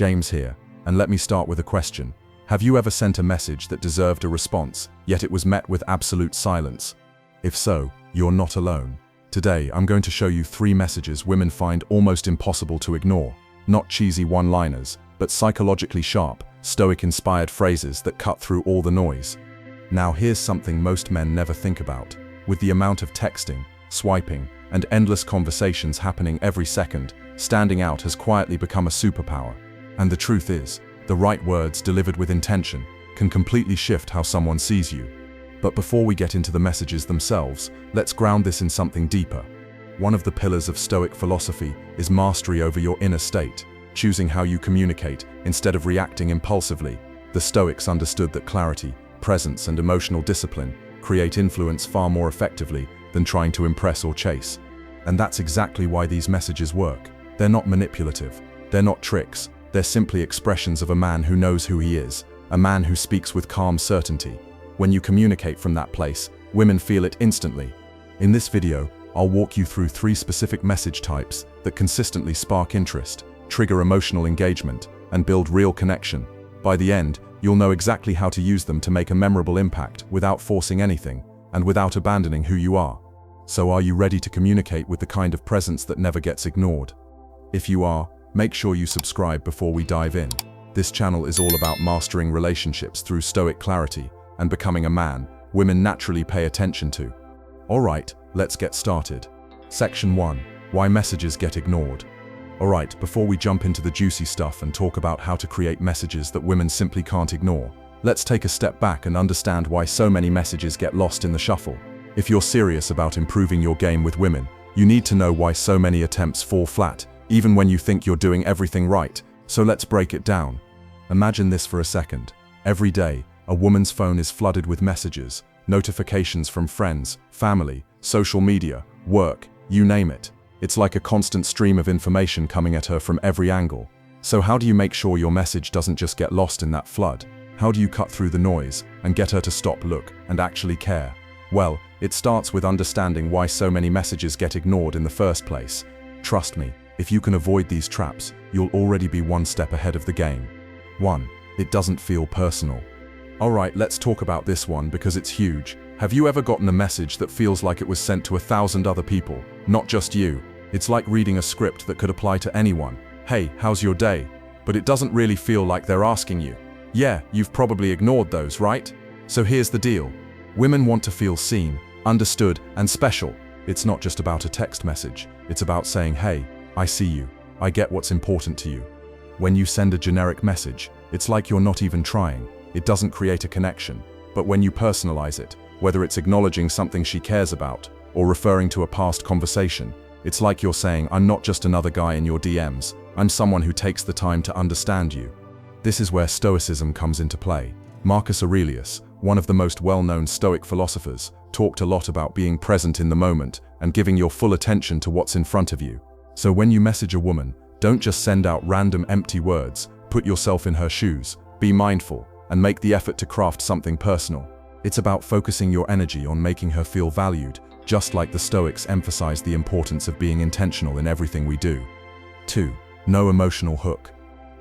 James here, and let me start with a question. Have you ever sent a message that deserved a response, yet it was met with absolute silence? If so, you're not alone. Today, I'm going to show you 3 messages women find almost impossible to ignore. Not cheesy one-liners, but psychologically sharp, Stoic-inspired phrases that cut through all the noise. Now here's something most men never think about. With the amount of texting, swiping, and endless conversations happening every second, standing out has quietly become a superpower. And the truth is, the right words delivered with intention can completely shift how someone sees you. But before we get into the messages themselves, let's ground this in something deeper. One of the pillars of Stoic philosophy is mastery over your inner state, choosing how you communicate instead of reacting impulsively. The Stoics understood that clarity, presence, and emotional discipline create influence far more effectively than trying to impress or chase. And that's exactly why these messages work. They're not manipulative, they're not tricks, they're simply expressions of a man who knows who he is, a man who speaks with calm certainty. When you communicate from that place, women feel it instantly. In this video, I'll walk you through 3 specific message types that consistently spark interest, trigger emotional engagement, and build real connection. By the end, you'll know exactly how to use them to make a memorable impact without forcing anything, and without abandoning who you are. So are you ready to communicate with the kind of presence that never gets ignored? If you are, make sure you subscribe before we dive in. This channel is all about mastering relationships through Stoic clarity and becoming a man women naturally pay attention to. Alright, let's get started. Section 1. Why messages get ignored. Alright, before we jump into the juicy stuff and talk about how to create messages that women simply can't ignore, let's take a step back and understand why so many messages get lost in the shuffle. If you're serious about improving your game with women, you need to know why so many attempts fall flat, even when you think you're doing everything right. So let's break it down. Imagine this for a second. Every day, a woman's phone is flooded with messages, notifications from friends, family, social media, work, you name it. It's like a constant stream of information coming at her from every angle. So how do you make sure your message doesn't just get lost in that flood? How do you cut through the noise and get her to stop, look, and actually care? Well, it starts with understanding why so many messages get ignored in the first place. Trust me, if you can avoid these traps, you'll already be one step ahead of the game. 1. It doesn't feel personal. Alright, let's talk about this one because it's huge. Have you ever gotten a message that feels like it was sent to 1,000 other people, not just you? It's like reading a script that could apply to anyone. Hey, how's your day? But it doesn't really feel like they're asking you. Yeah, you've probably ignored those, right? So here's the deal. Women want to feel seen, understood, and special. It's not just about a text message. It's about saying, hey, I see you. I get what's important to you. When you send a generic message, it's like you're not even trying. It doesn't create a connection. But when you personalize it, whether it's acknowledging something she cares about or referring to a past conversation, it's like you're saying, I'm not just another guy in your DMs, I'm someone who takes the time to understand you. This is where Stoicism comes into play. Marcus Aurelius, one of the most well-known Stoic philosophers, talked a lot about being present in the moment and giving your full attention to what's in front of you. So when you message a woman, don't just send out random empty words, put yourself in her shoes, be mindful, and make the effort to craft something personal. It's about focusing your energy on making her feel valued, just like the Stoics emphasize the importance of being intentional in everything we do. 2. No emotional hook.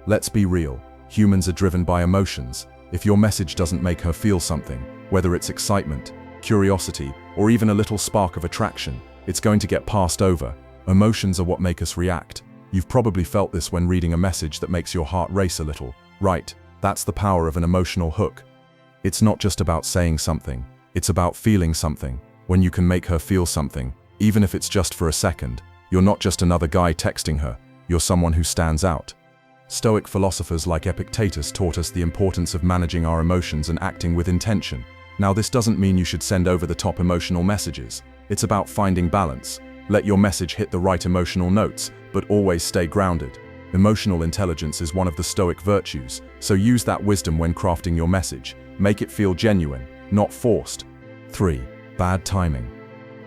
Let's be real, humans are driven by emotions. If your message doesn't make her feel something, whether it's excitement, curiosity, or even a little spark of attraction, it's going to get passed over. Emotions are what make us react. You've probably felt this when reading a message that makes your heart race a little. Right, that's the power of an emotional hook. It's not just about saying something, it's about feeling something. When you can make her feel something, even if it's just for a second, you're not just another guy texting her, you're someone who stands out. Stoic philosophers like Epictetus taught us the importance of managing our emotions and acting with intention. Now, this doesn't mean you should send over-the-top emotional messages. It's about finding balance. Let your message hit the right emotional notes, but always stay grounded. Emotional intelligence is one of the Stoic virtues, so use that wisdom when crafting your message. Make it feel genuine, not forced. 3. Bad timing.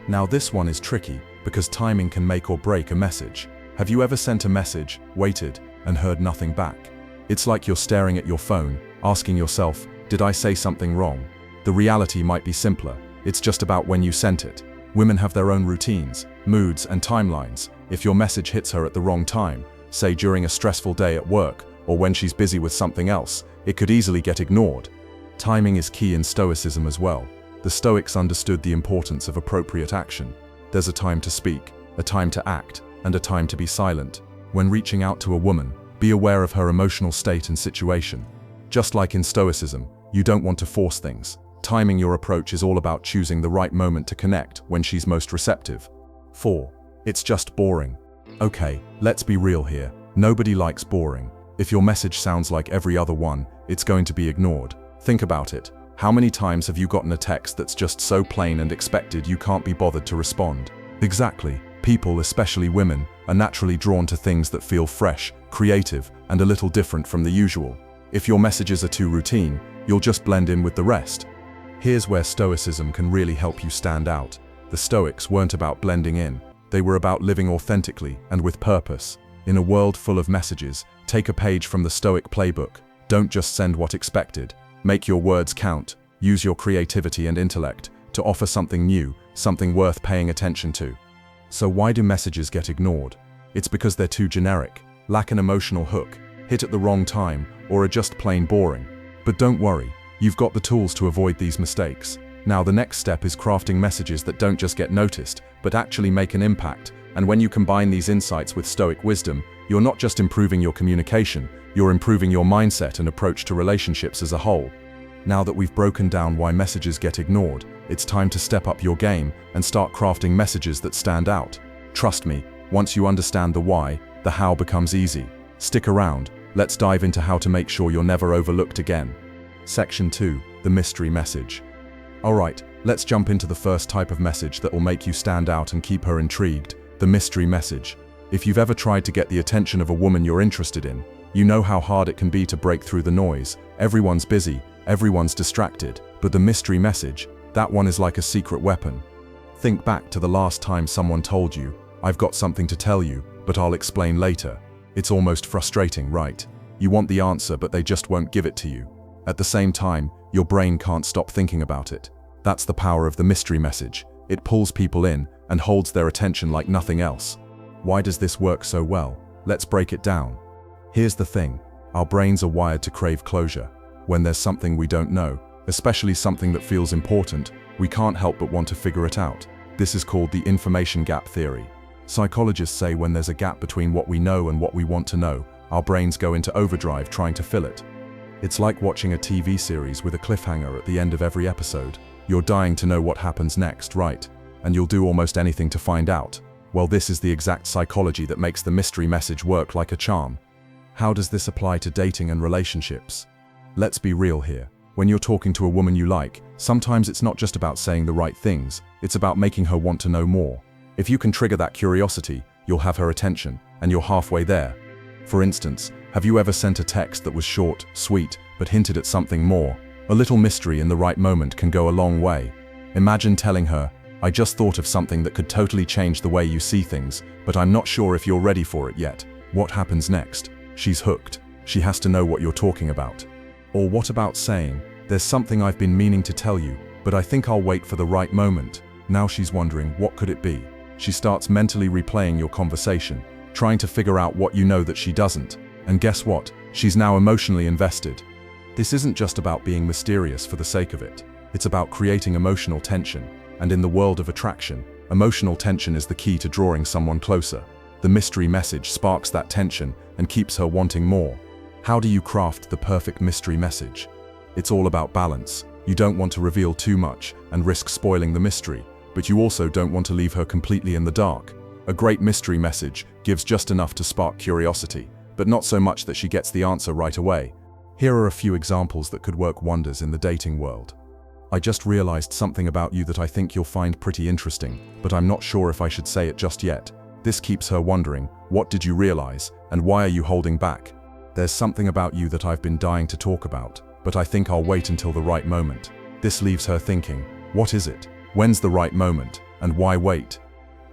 Now this one is tricky because timing can make or break a message. Have you ever sent a message, waited, and heard nothing back? It's like you're staring at your phone, asking yourself, did I say something wrong? The reality might be simpler. It's just about when you sent it. Women have their own routines, moods, and timelines. If your message hits her at the wrong time, say during a stressful day at work, or when she's busy with something else, it could easily get ignored. Timing is key in Stoicism as well. The Stoics understood the importance of appropriate action. There's a time to speak, a time to act, and a time to be silent. When reaching out to a woman, be aware of her emotional state and situation. Just like in Stoicism, you don't want to force things. Timing your approach is all about choosing the right moment to connect when she's most receptive. 4. It's just boring. Okay, let's be real here. Nobody likes boring. If your message sounds like every other one, it's going to be ignored. Think about it. How many times have you gotten a text that's just so plain and expected you can't be bothered to respond? Exactly. People, especially women, are naturally drawn to things that feel fresh, creative, and a little different from the usual. If your messages are too routine, you'll just blend in with the rest. Here's where Stoicism can really help you stand out. The Stoics weren't about blending in. They were about living authentically and with purpose. In a world full of messages, take a page from the Stoic playbook. Don't just send what expected. Make your words count. Use your creativity and intellect to offer something new, something worth paying attention to. So why do messages get ignored? It's because they're too generic, lack an emotional hook, hit at the wrong time, or are just plain boring. But don't worry, you've got the tools to avoid these mistakes. Now the next step is crafting messages that don't just get noticed, but actually make an impact. And when you combine these insights with Stoic wisdom, you're not just improving your communication, you're improving your mindset and approach to relationships as a whole. Now that we've broken down why messages get ignored, it's time to step up your game and start crafting messages that stand out. Trust me, once you understand the why, the how becomes easy. Stick around, let's dive into how to make sure you're never overlooked again. Section 2, the mystery message. Alright, let's jump into the first type of message that will make you stand out and keep her intrigued, the mystery message. If you've ever tried to get the attention of a woman you're interested in, you know how hard it can be to break through the noise. Everyone's busy, everyone's distracted, but the mystery message, that one is like a secret weapon. Think back to the last time someone told you, "I've got something to tell you, but I'll explain later." It's almost frustrating, right? You want the answer, but they just won't give it to you. At the same time, your brain can't stop thinking about it. That's the power of the mystery message. It pulls people in and holds their attention like nothing else. Why does this work so well? Let's break it down. Here's the thing. Our brains are wired to crave closure. When there's something we don't know, especially something that feels important, we can't help but want to figure it out. This is called the information gap theory. Psychologists say when there's a gap between what we know and what we want to know, our brains go into overdrive trying to fill it. It's like watching a TV series with a cliffhanger at the end of every episode. You're dying to know what happens next, right? And you'll do almost anything to find out. Well, this is the exact psychology that makes the mystery message work like a charm. How does this apply to dating and relationships? Let's be real here. When you're talking to a woman you like, sometimes it's not just about saying the right things, it's about making her want to know more. If you can trigger that curiosity, you'll have her attention, and you're halfway there. For instance, have you ever sent a text that was short, sweet, but hinted at something more? A little mystery in the right moment can go a long way. Imagine telling her, "I just thought of something that could totally change the way you see things, but I'm not sure if you're ready for it yet." What happens next? She's hooked. She has to know what you're talking about. Or what about saying, "There's something I've been meaning to tell you, but I think I'll wait for the right moment." Now she's wondering, what could it be? She starts mentally replaying your conversation, trying to figure out what you know that she doesn't. And guess what? She's now emotionally invested. This isn't just about being mysterious for the sake of it. It's about creating emotional tension. And in the world of attraction, emotional tension is the key to drawing someone closer. The mystery message sparks that tension and keeps her wanting more. How do you craft the perfect mystery message? It's all about balance. You don't want to reveal too much and risk spoiling the mystery, but you also don't want to leave her completely in the dark. A great mystery message gives just enough to spark curiosity, but not so much that she gets the answer right away. Here are a few examples that could work wonders in the dating world. "I just realized something about you that I think you'll find pretty interesting, but I'm not sure if I should say it just yet." This keeps her wondering, what did you realize, and why are you holding back? "There's something about you that I've been dying to talk about, but I think I'll wait until the right moment." This leaves her thinking, what is it? When's the right moment, and why wait?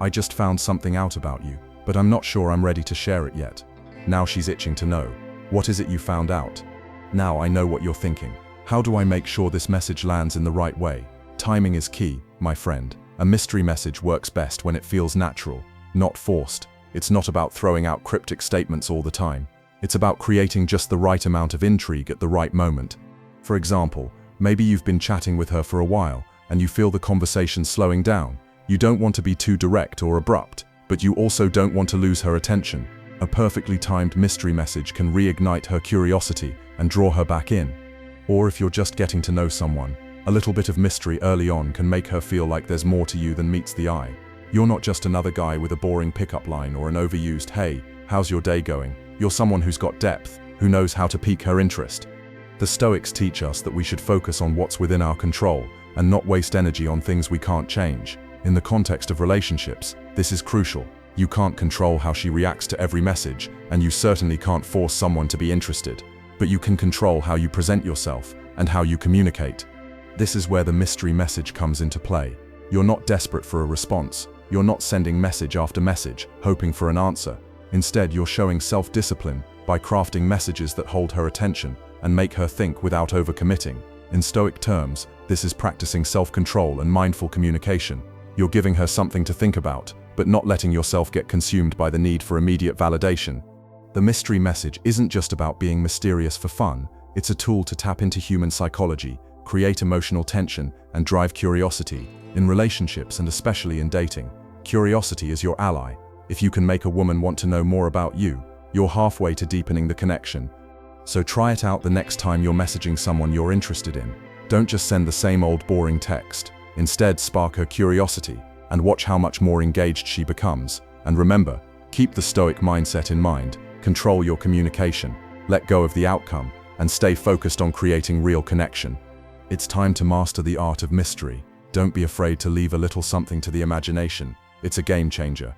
"I just found something out about you, but I'm not sure I'm ready to share it yet." Now she's itching to know. What is it you found out? Now I know what you're thinking. How do I make sure this message lands in the right way? Timing is key, my friend. A mystery message works best when it feels natural, not forced. It's not about throwing out cryptic statements all the time. It's about creating just the right amount of intrigue at the right moment. For example, maybe you've been chatting with her for a while, and you feel the conversation slowing down. You don't want to be too direct or abrupt, but you also don't want to lose her attention. A perfectly timed mystery message can reignite her curiosity and draw her back in. Or if you're just getting to know someone, a little bit of mystery early on can make her feel like there's more to you than meets the eye. You're not just another guy with a boring pickup line or an overused, "Hey, how's your day going?" You're someone who's got depth, who knows how to pique her interest. The Stoics teach us that we should focus on what's within our control and not waste energy on things we can't change. In the context of relationships, this is crucial. You can't control how she reacts to every message, and you certainly can't force someone to be interested. But you can control how you present yourself and how you communicate. This is where the mystery message comes into play. You're not desperate for a response. You're not sending message after message, hoping for an answer. Instead, you're showing self-discipline by crafting messages that hold her attention and make her think without overcommitting. In Stoic terms, this is practicing self-control and mindful communication. You're giving her something to think about, but not letting yourself get consumed by the need for immediate validation. The mystery message isn't just about being mysterious for fun. It's a tool to tap into human psychology, create emotional tension, and drive curiosity. In relationships, and especially in dating, curiosity is your ally. If you can make a woman want to know more about you, you're halfway to deepening the connection. So try it out the next time you're messaging someone you're interested in. Don't just send the same old boring text. Instead, spark her curiosity and watch how much more engaged she becomes. And remember, keep the Stoic mindset in mind. Control your communication, let go of the outcome, and stay focused on creating real connection. It's time to master the art of mystery. Don't be afraid to leave a little something to the imagination. It's a game changer.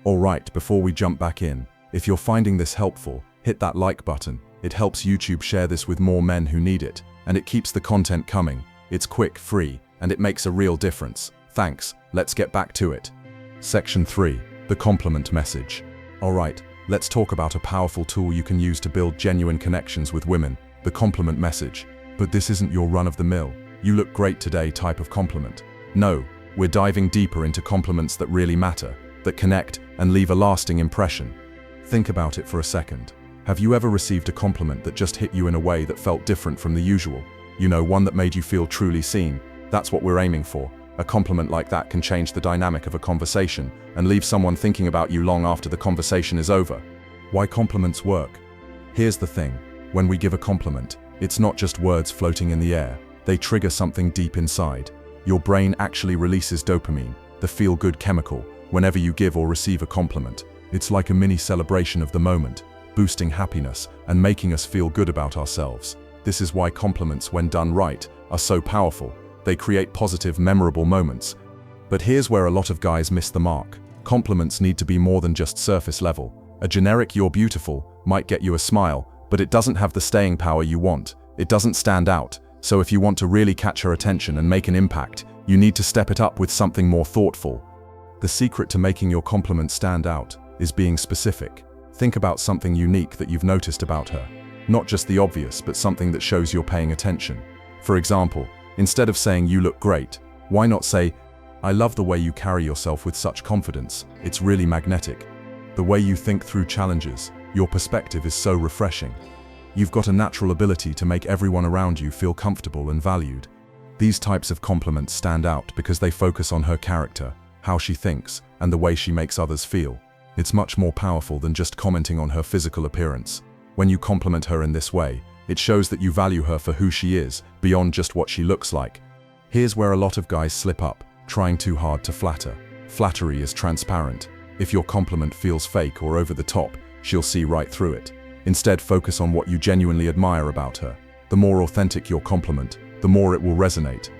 Alright, before we jump back in, if you're finding this helpful, hit that like button. It helps YouTube share this with more men who need it, and it keeps the content coming. It's quick, free, and it makes a real difference. Thanks, let's get back to it. Section 3, the compliment message. Alright, let's talk about a powerful tool you can use to build genuine connections with women, the compliment message. But this isn't your run-of-the-mill, "You look great today" type of compliment. No, we're diving deeper into compliments that really matter, that connect and leave a lasting impression. Think about it for a second. Have you ever received a compliment that just hit you in a way that felt different from the usual? You know, one that made you feel truly seen. That's what we're aiming for. A compliment like that can change the dynamic of a conversation and leave someone thinking about you long after the conversation is over. Why compliments work? Here's the thing. When we give a compliment, it's not just words floating in the air. They trigger something deep inside. Your brain actually releases dopamine, the feel-good chemical, whenever you give or receive a compliment. It's like a mini celebration of the moment, boosting happiness and making us feel good about ourselves. This is why compliments, when done right, are so powerful. They create positive, memorable moments. But here's where a lot of guys miss the mark. Compliments need to be more than just surface level. A generic "you're beautiful" might get you a smile, but it doesn't have the staying power you want. It doesn't stand out. So if you want to really catch her attention and make an impact, you need to step it up with something more thoughtful. The secret to making your compliment stand out is being specific. Think about something unique that you've noticed about her. Not just the obvious, but something that shows you're paying attention. For example, instead of saying "you look great," why not say, "I love the way you carry yourself with such confidence. It's really magnetic. The way you think through challenges, your perspective is so refreshing. You've got a natural ability to make everyone around you feel comfortable and valued." These types of compliments stand out because they focus on her character, how she thinks, and the way she makes others feel. It's much more powerful than just commenting on her physical appearance. When you compliment her in this way, it shows that you value her for who she is, beyond just what she looks like. Here's where a lot of guys slip up, trying too hard to flatter. Flattery is transparent. If your compliment feels fake or over the top, she'll see right through it. Instead, focus on what you genuinely admire about her. The more authentic your compliment, the more it will resonate.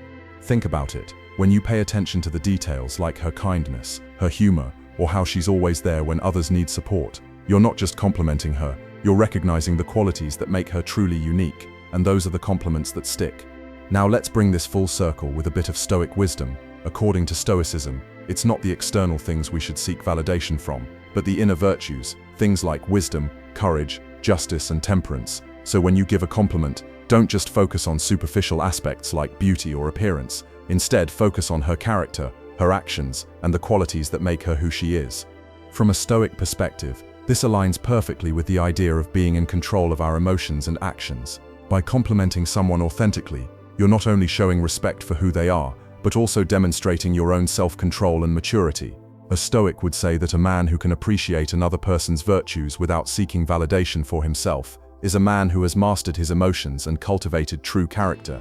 Think about it. When you pay attention to the details like her kindness, her humor, or how she's always there when others need support, you're not just complimenting her, you're recognizing the qualities that make her truly unique, and those are the compliments that stick. Now let's bring this full circle with a bit of Stoic wisdom. According to Stoicism, it's not the external things we should seek validation from, but the inner virtues, things like wisdom, courage, justice, and temperance. So when you give a compliment, don't just focus on superficial aspects like beauty or appearance. Instead, focus on her character, her actions, and the qualities that make her who she is. From a Stoic perspective, This aligns perfectly with the idea of being in control of our emotions and actions. By complimenting someone authentically, you're not only showing respect for who they are, but also demonstrating your own self-control and maturity. A Stoic would say that a man who can appreciate another person's virtues without seeking validation for himself is a man who has mastered his emotions and cultivated true character.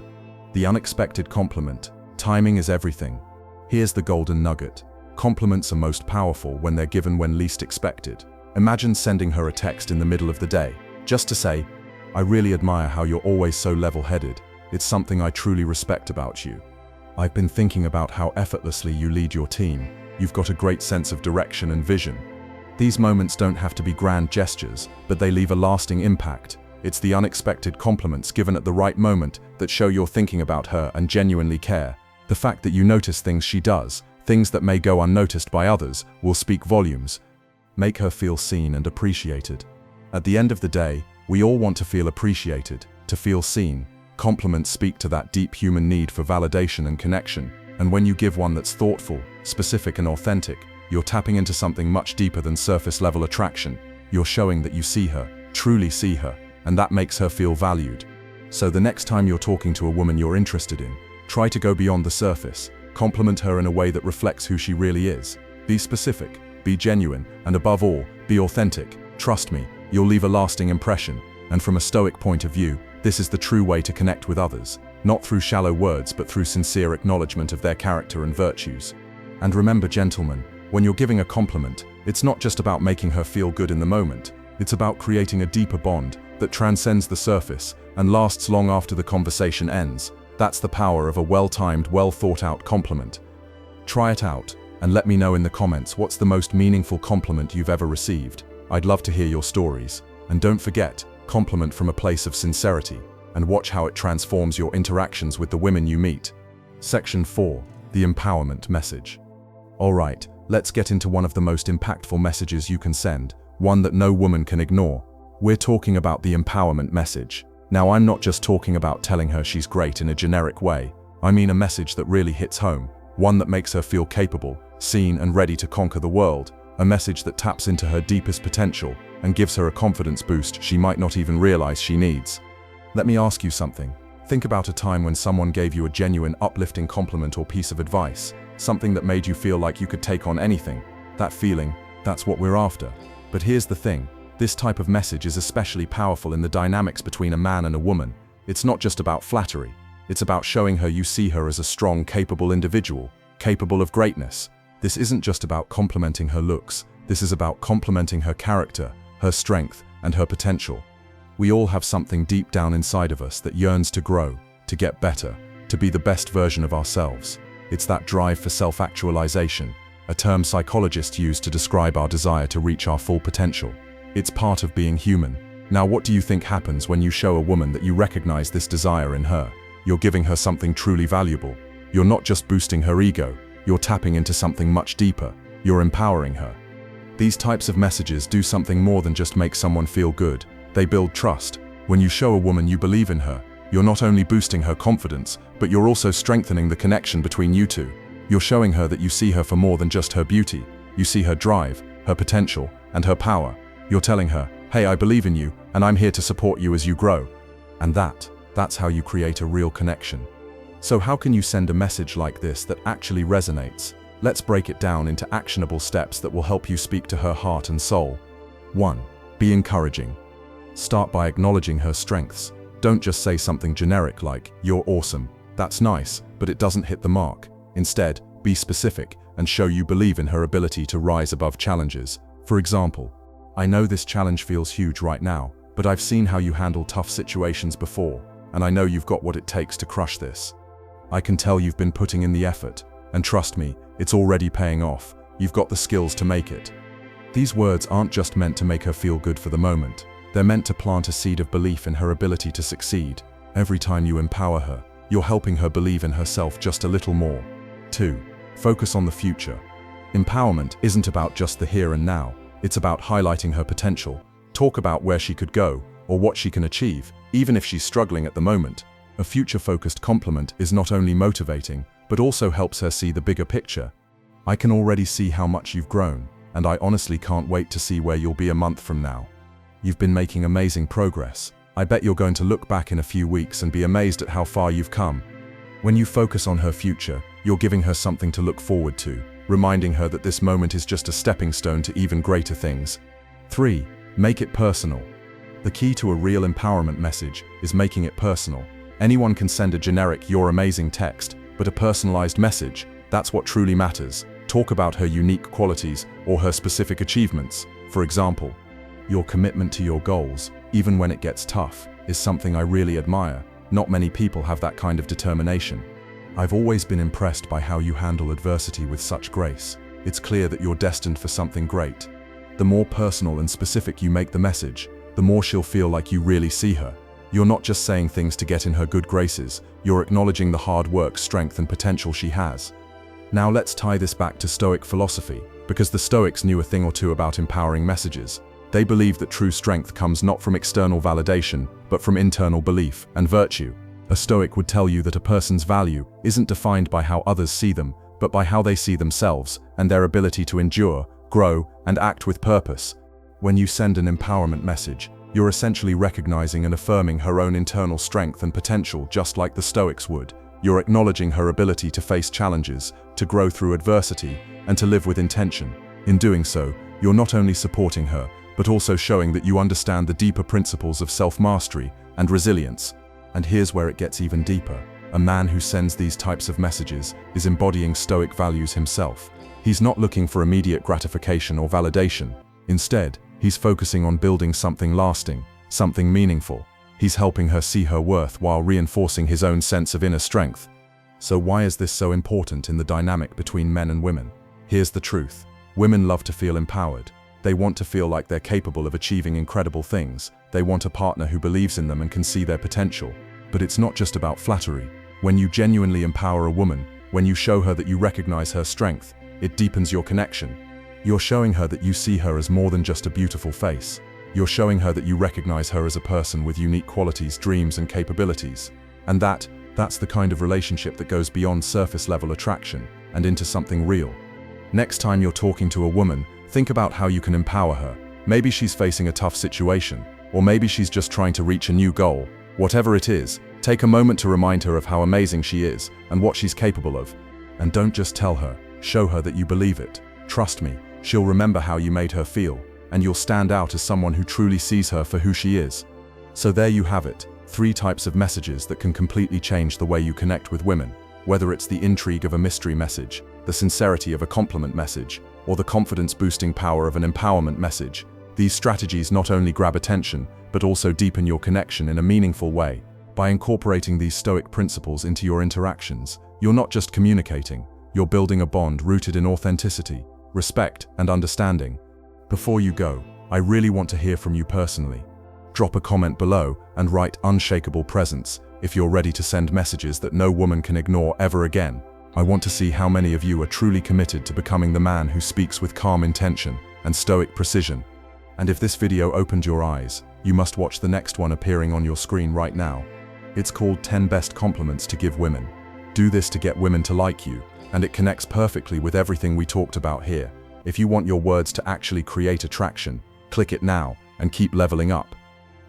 The unexpected compliment. Timing is everything. Here's the golden nugget. Compliments are most powerful when they're given when least expected. Imagine sending her a text in the middle of the day, just to say, "I really admire how you're always so level-headed. It's something I truly respect about you. I've been thinking about how effortlessly you lead your team. You've got a great sense of direction and vision." These moments don't have to be grand gestures, but they leave a lasting impact. It's the unexpected compliments given at the right moment that show you're thinking about her and genuinely care. The fact that you notice things she does, things that may go unnoticed by others, will speak volumes. Make her feel seen and appreciated. At the end of the day, we all want to feel appreciated, to feel seen. Compliments speak to that deep human need for validation and connection, and when you give one that's thoughtful, specific and authentic, you're tapping into something much deeper than surface-level attraction. You're showing that you see her, truly see her, and that makes her feel valued. So the next time you're talking to a woman you're interested in, try to go beyond the surface. Compliment her in a way that reflects who she really is. Be specific, be genuine, and above all, be authentic. Trust me, you'll leave a lasting impression, and from a Stoic point of view, this is the true way to connect with others, not through shallow words but through sincere acknowledgement of their character and virtues. And remember, gentlemen, when you're giving a compliment, it's not just about making her feel good in the moment, it's about creating a deeper bond that transcends the surface and lasts long after the conversation ends. That's the power of a well-timed, well-thought-out compliment. Try it out, and let me know in the comments what's the most meaningful compliment you've ever received. I'd love to hear your stories. And don't forget, compliment from a place of sincerity, and watch how it transforms your interactions with the women you meet. Section 4. The Empowerment Message. Alright, let's get into one of the most impactful messages you can send, one that no woman can ignore. We're talking about the empowerment message. Now, I'm not just talking about telling her she's great in a generic way. I mean a message that really hits home, one that makes her feel capable, seen and ready to conquer the world, a message that taps into her deepest potential and gives her a confidence boost she might not even realize she needs. Let me ask you something. Think about a time when someone gave you a genuine, uplifting compliment or piece of advice, something that made you feel like you could take on anything. That feeling, that's what we're after. But here's the thing. This type of message is especially powerful in the dynamics between a man and a woman. It's not just about flattery. It's about showing her you see her as a strong, capable individual, capable of greatness. This isn't just about complimenting her looks. This is about complimenting her character, her strength, and her potential. We all have something deep down inside of us that yearns to grow, to get better, to be the best version of ourselves. It's that drive for self-actualization, a term psychologists use to describe our desire to reach our full potential. It's part of being human. Now, what do you think happens when you show a woman that you recognize this desire in her? You're giving her something truly valuable. You're not just boosting her ego, you're tapping into something much deeper. You're empowering her. These types of messages do something more than just make someone feel good. They build trust. When you show a woman you believe in her, you're not only boosting her confidence, but you're also strengthening the connection between you two. You're showing her that you see her for more than just her beauty. You see her drive, her potential, and her power. You're telling her, "Hey, I believe in you, and I'm here to support you as you grow." And that's how you create a real connection. So how can you send a message like this that actually resonates? Let's break it down into actionable steps that will help you speak to her heart and soul. 1. Be encouraging. Start by acknowledging her strengths. Don't just say something generic like, "You're awesome." That's nice, but it doesn't hit the mark. Instead, be specific and show you believe in her ability to rise above challenges. For example, "I know this challenge feels huge right now, but I've seen how you handle tough situations before, and I know you've got what it takes to crush this. I can tell you've been putting in the effort, and trust me, it's already paying off. You've got the skills to make it." These words aren't just meant to make her feel good for the moment. They're meant to plant a seed of belief in her ability to succeed. Every time you empower her, you're helping her believe in herself just a little more. 2. Focus on the future. Empowerment isn't about just the here and now. It's about highlighting her potential. Talk about where she could go, or what she can achieve, even if she's struggling at the moment. A future-focused compliment is not only motivating, but also helps her see the bigger picture. "I can already see how much you've grown. and I honestly can't wait to see where you'll be a month from now. You've been making amazing progress. I bet you're going to look back in a few weeks and be amazed at how far you've come. When you focus on her future, you're giving her something to look forward to, reminding her that this moment is just a stepping stone to even greater things. 3. Make it personal. The key to a real empowerment message is making it personal. Anyone can send a generic "you're amazing" text, but a personalized message, that's what truly matters. Talk about her unique qualities or her specific achievements. For example, "Your commitment to your goals, even when it gets tough, is something I really admire. Not many people have that kind of determination. I've always been impressed by how you handle adversity with such grace. It's clear that you're destined for something great." The more personal and specific you make the message, the more she'll feel like you really see her. You're not just saying things to get in her good graces, you're acknowledging the hard work, strength, and potential she has. Now let's tie this back to Stoic philosophy, because the Stoics knew a thing or two about empowering messages. They believed that true strength comes not from external validation, but from internal belief and virtue. A Stoic would tell you that a person's value isn't defined by how others see them, but by how they see themselves and their ability to endure, grow, and act with purpose. When you send an empowerment message, you're essentially recognizing and affirming her own internal strength and potential, just like the Stoics would. You're acknowledging her ability to face challenges, to grow through adversity, and to live with intention. In doing so, you're not only supporting her, but also showing that you understand the deeper principles of self-mastery and resilience. And here's where it gets even deeper. A man who sends these types of messages is embodying Stoic values himself. He's not looking for immediate gratification or validation. Instead, he's focusing on building something lasting, something meaningful. He's helping her see her worth while reinforcing his own sense of inner strength. So why is this so important in the dynamic between men and women? Here's the truth. Women love to feel empowered. They want to feel like they're capable of achieving incredible things. They want a partner who believes in them and can see their potential. But it's not just about flattery. When you genuinely empower a woman, when you show her that you recognize her strength, it deepens your connection. You're showing her that you see her as more than just a beautiful face. You're showing her that you recognize her as a person with unique qualities, dreams, and capabilities. And that's the kind of relationship that goes beyond surface-level attraction and into something real. Next time you're talking to a woman, think about how you can empower her. Maybe she's facing a tough situation, or maybe she's just trying to reach a new goal. Whatever it is, take a moment to remind her of how amazing she is and what she's capable of. And don't just tell her, show her that you believe it. Trust me, she'll remember how you made her feel, and you'll stand out as someone who truly sees her for who she is. So there you have it, 3 types of messages that can completely change the way you connect with women. Whether it's the intrigue of a mystery message, the sincerity of a compliment message, or the confidence-boosting power of an empowerment message, these strategies not only grab attention, but also deepen your connection in a meaningful way. By incorporating these Stoic principles into your interactions, you're not just communicating, you're building a bond rooted in authenticity, respect, and understanding. Before you go, I really want to hear from you personally. Drop a comment below and write "unshakable presence" if you're ready to send messages that no woman can ignore ever again. I want to see how many of you are truly committed to becoming the man who speaks with calm intention and Stoic precision. And if this video opened your eyes, you must watch the next one appearing on your screen right now. It's called 10 Best Compliments to Give Women. Do this to get women to like you, and it connects perfectly with everything we talked about here. If you want your words to actually create attraction, click it now and keep leveling up.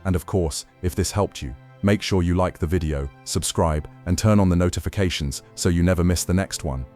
And of course, if this helped you, make sure you like the video, subscribe, and turn on the notifications so you never miss the next one.